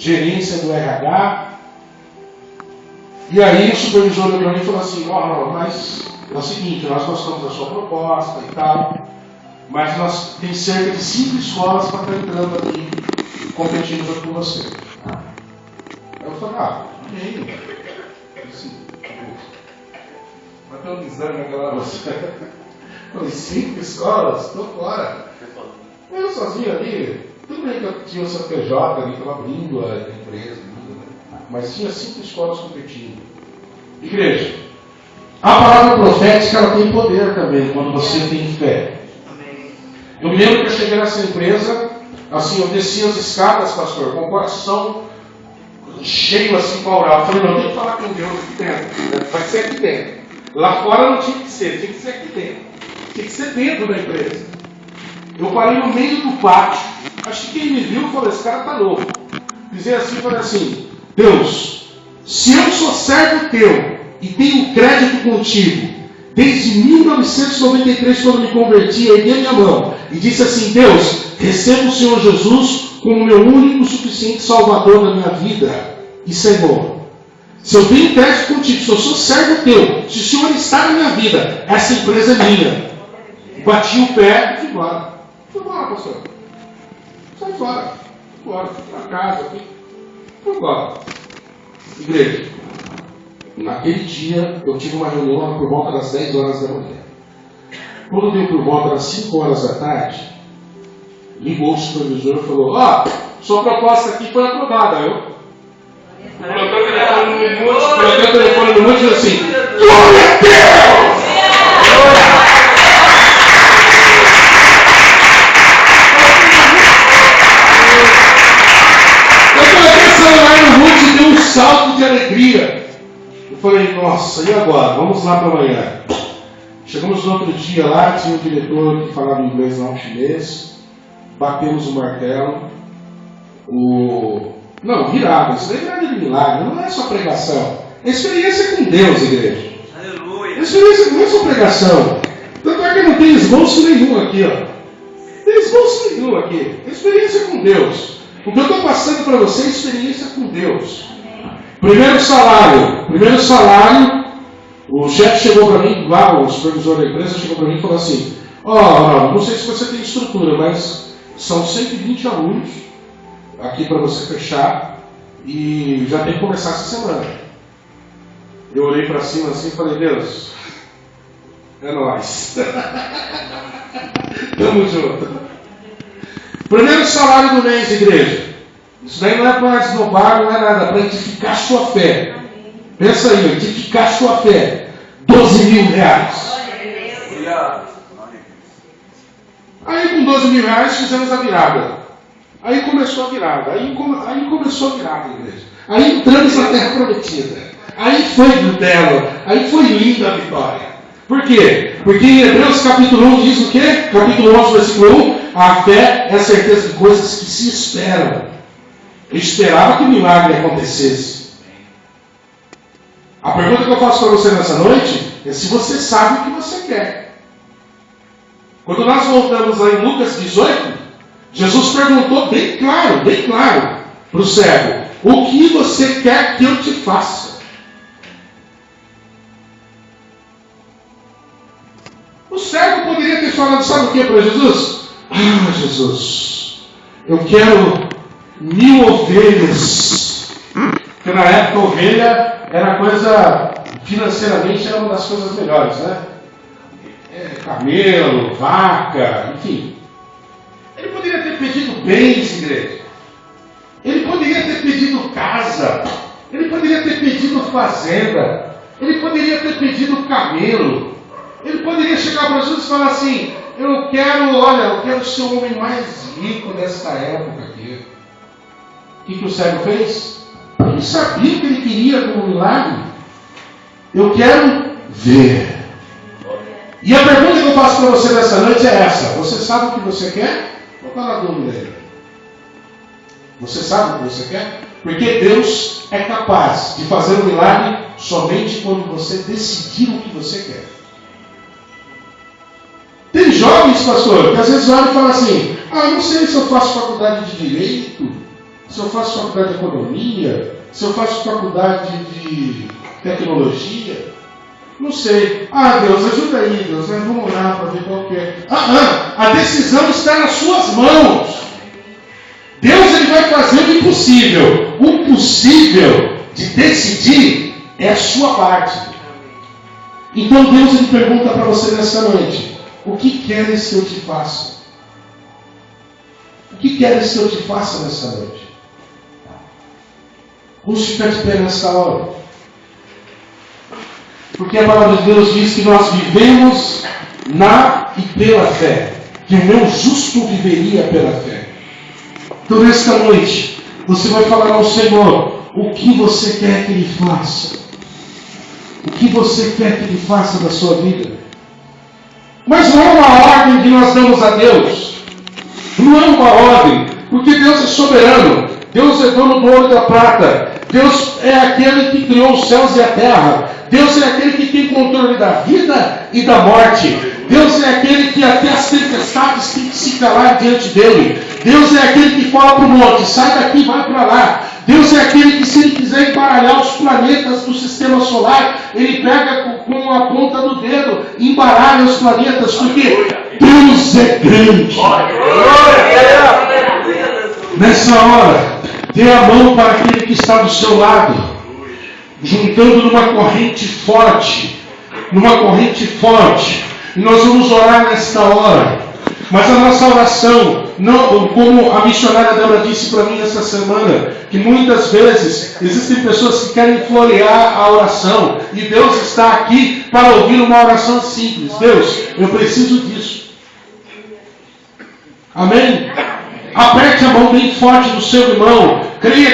gerência do RH. E aí o supervisor olhou para mim e falou assim, mas é o seguinte, nós gostamos da sua proposta e tal, mas nós temos cerca de 5 escolas para estar entrando aqui, competindo junto com você. Aí eu falei, amém. Assim, bateu um exame naquela hora. Falei, 5 escolas? Estou fora. Eu sozinho ali, tudo bem que eu tinha o CPJ ali, estava abrindo a empresa, mas tinha 5 escolas competindo. Igreja, a palavra profética ela tem poder também, quando você tem fé. Eu me lembro que eu cheguei nessa empresa, assim, eu desci as escadas, pastor, com o coração cheio assim com a oral. Eu falei, não, eu tenho que falar com Deus aqui dentro. Vai ser aqui dentro. Lá fora não tinha que ser aqui dentro. Tinha que ser dentro da empresa. Eu parei no meio do pátio. Acho que quem me viu falou, esse cara tá louco. Dizia assim, falei assim, Deus, se eu sou servo teu e tenho crédito contigo, desde 1993, quando me converti, erguei minha mão e disse assim, Deus, receba o Senhor Jesus como meu único e suficiente Salvador na minha vida e Senhor. Se eu tenho crédito contigo, se eu sou servo teu, se o Senhor está na minha vida, essa empresa é minha. Bati o pé e fui embora. Fui embora, pastor. Sai fora. Fui embora. Fui para casa. Fui embora. Igreja. Naquele dia, eu tive uma reunião por volta das 10 horas da manhã. Quando deu por volta das 5 horas da tarde, ligou o supervisor e falou, sua proposta aqui foi aprovada. Eu coloquei o telefone no monte e disse assim, glória a Deus! Eu coloquei o celular no monte e deu um salto de alegria. Eu falei, nossa, e agora? Vamos lá para amanhã. Chegamos no outro dia lá, tinha um diretor que falava inglês não chinês, batemos o martelo, não, virada, isso daí não é de milagre, não é só pregação, é experiência com Deus, igreja. Aleluia. Experiência não é só pregação, tanto é que não tem esboço nenhum aqui, ó. Não tem esboço nenhum aqui, é experiência com Deus. O que eu estou passando para você é experiência com Deus. Primeiro salário, o chefe chegou para mim, lá o supervisor da empresa chegou para mim e falou assim, não sei se você tem estrutura, mas são 120 alunos aqui para você fechar e já tem que começar essa semana. Eu olhei para cima assim e falei, Deus, é nóis. Tamo junto. Primeiro salário do mês, igreja. Isso daí não é para esnobar, não é nada, é para edificar sua fé. Pensa aí, edificar sua fé. 12 mil reais. Aí com 12 mil reais fizemos a virada. Aí começou a virada. Aí começou a virada, igreja. Aí entramos na terra prometida. Aí foi Nutella. Aí foi linda a vitória. Por quê? Porque em Hebreus capítulo 1 diz o quê? Capítulo 11, versículo 1. A fé é a certeza de coisas que se esperam. Eu esperava que o milagre acontecesse. A pergunta que eu faço para você nessa noite é se você sabe o que você quer. Quando nós voltamos lá em Lucas 18, Jesus perguntou bem claro para o cego, o que você quer que eu te faça? O cego poderia ter falado, sabe o que para Jesus? Jesus, eu quero 1000 ovelhas. Porque na época a ovelha era coisa, financeiramente era uma das coisas melhores, né? Camelo, vaca, enfim. Ele poderia ter pedido bens, igreja. Ele poderia ter pedido casa. Ele poderia ter pedido fazenda. Ele poderia ter pedido camelo. Ele poderia chegar para Jesus e falar assim, eu quero ser o homem mais rico desta época aqui. O que o cego fez? Ele sabia o que ele queria como milagre. Eu quero ver. E a pergunta que eu faço para você nessa noite é essa. Você sabe o que você quer? Ou está na dúvida aí? Você sabe o que você quer? Porque Deus é capaz de fazer um milagre somente quando você decidir o que você quer. Tem jovens, pastor, que às vezes olham e falam assim, eu não sei se eu faço faculdade de Direito, se eu faço faculdade de economia, se eu faço faculdade de tecnologia, não sei. Deus, ajuda aí, Deus, vamos orar para ver qual que é. A decisão está nas suas mãos. Deus ele vai fazer o impossível. O possível de decidir é a sua parte. Então Deus ele pergunta para você nessa noite: o que queres que eu te faça? O que queres que eu te faça nessa noite? Vamos ficar de pé nessa hora. Porque a palavra de Deus diz que nós vivemos na e pela fé. Que o meu justo viveria pela fé. Então nesta noite, você vai falar ao Senhor o que você quer que Ele faça. O que você quer que Ele faça na sua vida. Mas não é uma ordem que nós damos a Deus. Não é uma ordem, porque Deus é soberano. Deus é dono do ouro e da prata. Deus é aquele que criou os céus e a terra. Deus é aquele que tem controle da vida e da morte. Deus é aquele que até as tempestades têm que se calar diante dele. Deus é aquele que fala para o monte: sai daqui e vai para lá. Deus é aquele que, se ele quiser embaralhar os planetas do sistema solar, ele pega com a ponta do dedo e embaralha os planetas, porque Deus é grande. Nessa hora, dê a mão para aquele que está do seu lado, juntando numa corrente forte. Numa corrente forte. E nós vamos orar nesta hora. Mas a nossa oração, não, como a missionária Débora disse para mim essa semana, que muitas vezes existem pessoas que querem florear a oração, e Deus está aqui para ouvir uma oração simples. Deus, eu preciso disso. Amém? Aperte a mão bem forte do seu irmão. Creia